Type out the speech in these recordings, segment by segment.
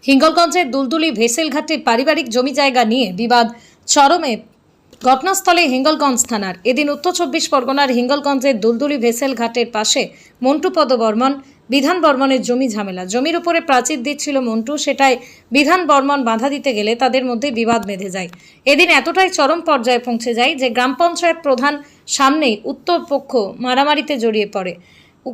হিঙ্গলগঞ্জের দুলদুলি ভেসেলঘাটে পারিবারিক জমি জায়গা নিয়ে বিবাদ চরমে। ঘটনাস্থলে হিঙ্গলগঞ্জ থানার। এদিন উত্তর 24 পরগনার হিঙ্গলগঞ্জের দুলদুলি ভেসেলঘাটের পাশে মন্টুপদ বর্মন, বিধান বর্মনের জমি ঝামেলা। জমির উপরে প্রাচীর দিচ্ছিল মন্টু, সেটাই বিধান বর্মন বাধা দিতে গেলে তাদের মধ্যে বিবাদ বেঁধে যায়। এদিন এতটাই চরম পর্যায়ে পৌঁছে যায় যে গ্রাম পঞ্চায়েত প্রধান সামনেই উত্তর পক্ষ মারামারিতে জড়িয়ে পড়ে।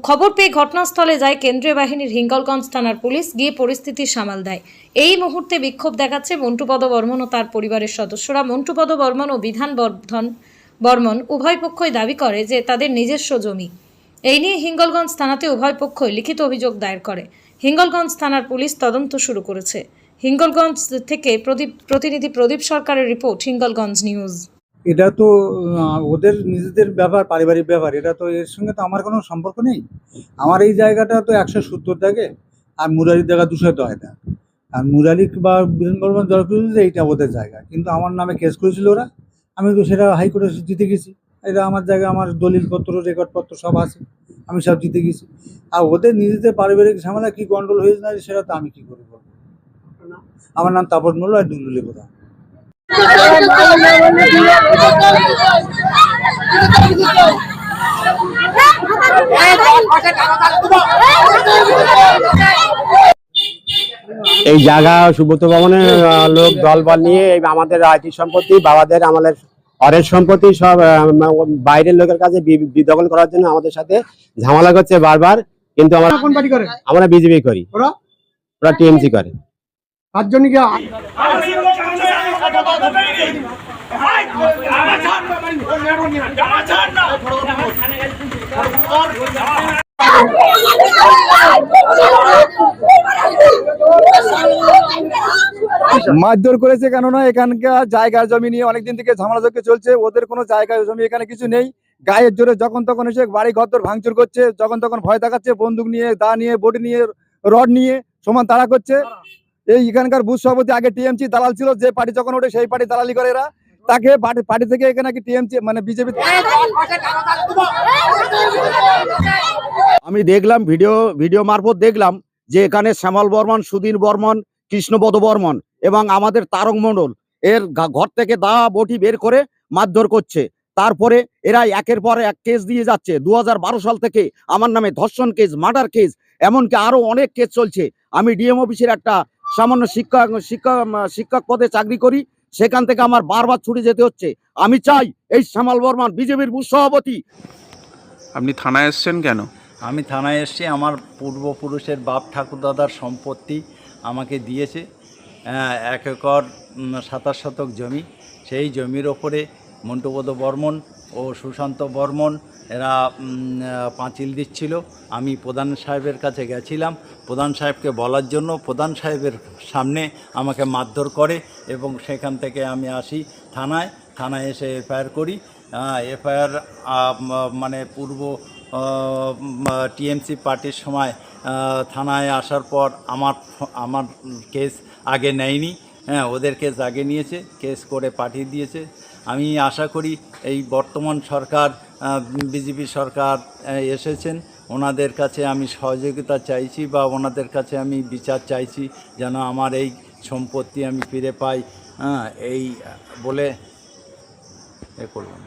খবর পেয়ে ঘটনাস্থলে যায় কেন্দ্রীয় বাহিনীর হিঙ্গলগঞ্জ থানার পুলিশ, গিয়ে পরিস্থিতি সামাল দেয়। এই মুহূর্তে বিক্ষোভ দেখাচ্ছে মন্টুপদ বর্মন ও তার পরিবারের সদস্যরা। মন্টুপদ বর্মন ও বিধান বর্মন উভয় পক্ষই দাবি করে যে তাদের নিজস্ব জমি। এই নিয়ে হিঙ্গলগঞ্জ থানাতে উভয় পক্ষই লিখিত অভিযোগ দায়ের করে। হিঙ্গলগঞ্জ থানার পুলিশ তদন্ত শুরু করেছে। হিঙ্গলগঞ্জ থেকে প্রতিনিধি প্রদীপ সরকারের রিপোর্ট, হিঙ্গলগঞ্জ নিউজ। এটা তো ওদের নিজেদের ব্যাপার, পারিবারিক ব্যাপার। এটা তো এর সঙ্গে তো আমার কোনো সম্পর্ক নেই। আমার এই জায়গাটা তো 170 থাকে, আর মুরারির জায়গা 210 থাকে। আর মুরারি বা বীরেন বর্মন জলকুড়িতে এইটা ওদের জায়গা, কিন্তু আমার নামে কেস করেছিল ওরা। আমি তো সেটা হাইকোর্টে জিতে গেছি। এটা আমার জায়গা, আমার দলিলপত্র, রেকর্ডপত্র সব আছে, আমি সব জিতে গেছি। আর ওদের নিজেদের পারিবারিক ঝামেলা কি কন্ট্রোল হয়েছে না সেটা তো আমি কি করে বলবো। আমার নাম তাপর মোল্লা, আর দুলদুলি প্রধান। এই জায়গা সুব্রত ভবনের লোক দলবল নিয়ে আমাদের আইটি সম্পত্তি, বাবাদের আমাদের অরের সম্পত্তি সব বাইরের লোকের কাছে দখল করার জন্য আমাদের সাথে ঝামেলা করছে বারবার। কিন্তু আমরা বিজেপি করি, ওরা টিএমসি করে। তার জন্য কি মারধর করেছে? কেননা এখানকার জায়গা জমি নিয়ে অনেকদিন থেকে ঝামেলা চলছে। ওদের কোনো জায়গা জমি এখানে কিছু নেই। গায়ের জোরে যখন তখন এসে বাড়ি ঘর ভাঙচুর করছে, যখন তখন ভয় দেখাচ্ছে, বন্দুক নিয়ে, দা নিয়ে, বডি নিয়ে, রড নিয়ে সমান তাড়া করছে। এই এখানকার বুথ সভাপতি আগে টিএমসি দালাল ছিল, যে পার্টি যখন ওঠে সেই পার্টি দালালি করে এরা। তাকে পার্টি থেকে এখানে কি টিএমসি মানে বিজেপি। আমি দেখলাম ভিডিও মারফত দেখলাম যে এখানে শ্যামল বর্মন, সুধীর বর্মন, কৃষ্ণপদ বর্মন এবং আমাদের তারক মণ্ডল এর ঘর থেকে দা বটি বের করে মারধর করছে। তারপরে এরা একের পর এক কেস দিয়ে যাচ্ছে। 2012 সাল থেকে আমার নামে ধর্ষণ কেস, মার্ডার কেস, এমনকি আরো অনেক কেস চলছে। আমি ডিএম অফিসের একটা সামান্য শিক্ষক পদে চাকরি করি, সেখান থেকে আমার বারবার ছুটে যেতে হচ্ছে। আমি চাই এই শ্যামল বর্মন বিজেপির বুথ সভাপতি। আপনি থানায় এসেছেন কেন? আমি থানায় এসেছি, আমার পূর্বপুরুষের বাপ ঠাকুরদাদার সম্পত্তি আমাকে দিয়েছে 1 একর 27 শতক জমি। সেই জমির ওপরে মন্টুপদ বর্মন ও সুশান্ত বর্মন এরা পাঁচিল দিচ্ছিল। আমি প্রধান সাহেবের কাছে গেছিলাম প্রধান সাহেবকে বলার জন্য। প্রধান সাহেবের সামনে আমাকে মারধর করে এবং সেখান থেকে আমি আসি থানায় এসে এফআইআর করি। এফআইআর মানে পূর্ব টিএমসি পার্টির সময় থানায় আসার পর আমার কেস আগে নেয়নি, ওদের কেস আগে নিয়েছে, কেস করে পাঠিয়ে দিয়েছে। আমি আশা করি এই বর্তমান সরকার, বিজেপি সরকার এসেছেন, ওনাদের কাছে আমি সহযোগিতা চাইছি বা ওনাদের কাছে আমি বিচার চাইছি যেন আমার এই সম্পত্তি আমি ফিরে পাই। এই বলে এ করলাম।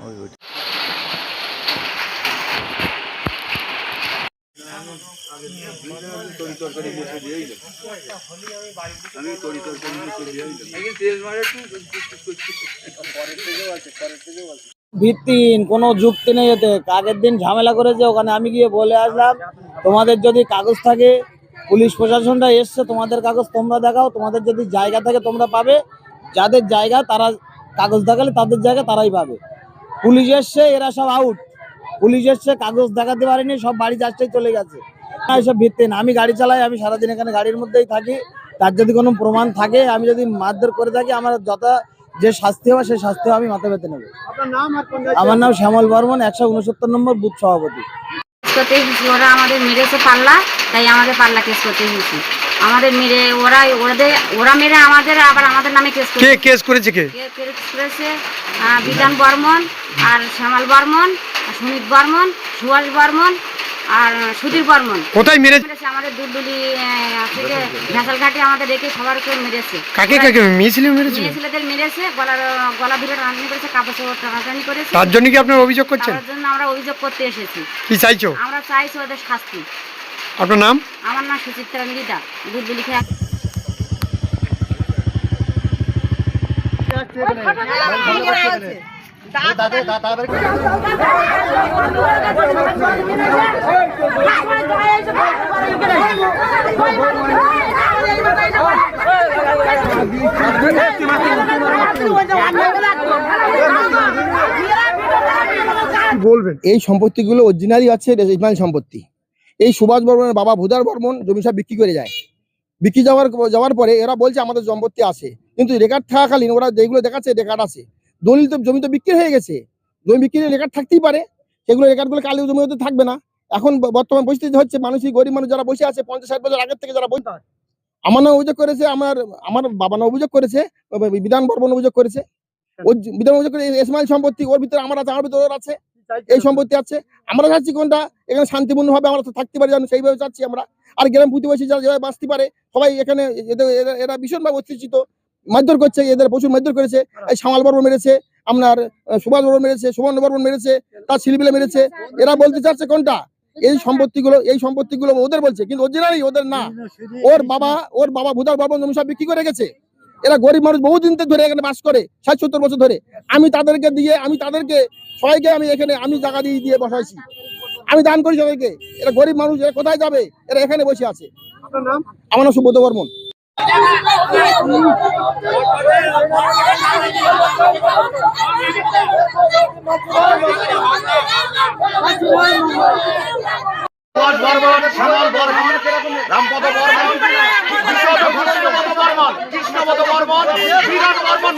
ভিত্তিহীন কোনো যুক্তি নেই এতে। আগের দিন ঝামেলা করেছে, ওখানে আমি গিয়ে বলে আসলাম তোমাদের যদি কাগজ থাকে, পুলিশ প্রশাসনটা এসছে, তোমাদের কাগজ তোমরা দেখাও, তোমাদের যদি জায়গা থাকে তোমরা পাবে, যাদের জায়গা তারা কাগজ দেখালে তাদের জায়গা তারাই পাবে। পুলিশ এসছে, এরা সব আউট। পুলিশ এসছে, কাগজ দেখাতে পারেনি, সব বাড়ি যাচ্ছে চলে গেছে। এসব ভিত্তিহীন। আমি গাড়ি চালাই, আমি সারাদিন এখানে গাড়ির মধ্যেই থাকি। তার যদি কোনো প্রমাণ থাকে, আমি যদি মারধর করে থাকি, আমার যে শাস্তি হবে সেই শাস্তি আমি মাথা পেতে নেব। আমার নাম শ্যামল বর্মন, 169 নম্বর বুথ সভাপতি। ওরা আমাদের মেরেছে পাল্লা, তাই আমাদের পাল্লা কেস করতে হয়েছে। আমাদের মেরে ওরা মেরে আবার আমাদের নামে কেস করেছে। বিধান বর্মন আর শ্যামল বর্মন, সুমিত বর্মন, সুভাষ বর্মন আর সুধীর বর্মন। কোথায় মেরেছে? মেরেছে আমাদের দুলদুলি থেকে ভেসাল ঘাটে আমাদের রেখে সবারকে মেরেছে। কাকে কাকে? মেয়ে ছেলে মেরেছে? মেয়ে ছেলেদের মেরেছে, গলা ধরে টানাটানি করেছে, কাপড় চোপড় টানাটানি করেছে। তার জন্য কি আপনারা অভিযোগ করছেন? তার জন্য আমরা অভিযোগ করতে এসেছি। কি চাইছো? আমরা চাইছি ওদের শাস্তি। আপনার নাম? আমার নাম সুচিত্রা মৃদা, দুলদুলি থেকে। বলবেন এই সম্পত্তিগুলো অরিজিনালি আছে রেজিস্ট্রেশন সম্পত্তি। এই সুভাষ বর্মনের বাবা ভূদার বর্মন জমি সব বিক্রি করে যায়। বিক্রি যাওয়ার পরে এরা বলছে আমাদের সম্পত্তি আছে, কিন্তু রেকর্ড থাকাকালীন ওরা যেগুলো দেখাচ্ছে রেকর্ড আছে, দলিল তো জমি তো বিক্রি হয়ে গেছে। জমি বিক্রি রেকর্ড থাকতেই পারে, সেগুলো রেকর্ডগুলো কালি জমি হতে থাকবে না। এখন বর্তমান পরিস্থিতি হচ্ছে মানুষই গরিব মানুষ যারা বসে আছে 50-60 বছর আগের থেকে যারা বসে, আমার নাম অভিযোগ করেছে, আমার বাবা নাম অভিযোগ করেছে, বিধান বর্মন অভিযোগ করেছে। ওর বিধান অভিযোগ করে ইসমাইল সম্পত্তি ওর ভিতরে আমার আছে, আমার ভিতরে ওর আছে, এই সম্পত্তি আছে। আমরা চাচ্ছি কোনটা এখানে শান্তিপূর্ণভাবে আমরা থাকতে পারি, যেন সেইভাবে চাচ্ছি আমরা। আর গ্রাম প্রতিবেশী যারা যেভাবে বাঁচতে পারে সবাই এখানে, এরা ভীষণভাবে অত্যাচিত, মারধর করছে, এদের প্রচুর মারধর করেছে। এই শ্যামল বর্মন মেরেছে, আপনার সুভাষ বর্মন মেরেছে, সুবর্ণ বর্মন মেরেছে, তার ছেলেপিলে মেরেছে। এরা বলতে চাচ্ছে কোনটা এই সম্পত্তিগুলো ওদের বলছে, কিন্তু অরিজিনালি ওদের না। ওর বাবা ভূদার বর্মন জমি সব বিক্রি করে গেছে। এরা গরিব মানুষ বহুদিন ধরে এখানে বাস করে, 60-70 বছর ধরে। আমি তাদেরকে সবাইকে আমি জায়গা দিয়ে বসাইছি, আমি দান করি সবাইকে। এরা গরিব মানুষ, এরা কোথায় যাবে? এরা এখানে বসে আছে। আমার নাম সুব্রত বর্মন। রামপদ বর্মন, কৃষ্ণপদ বর্মন, বিরাট বর্মন,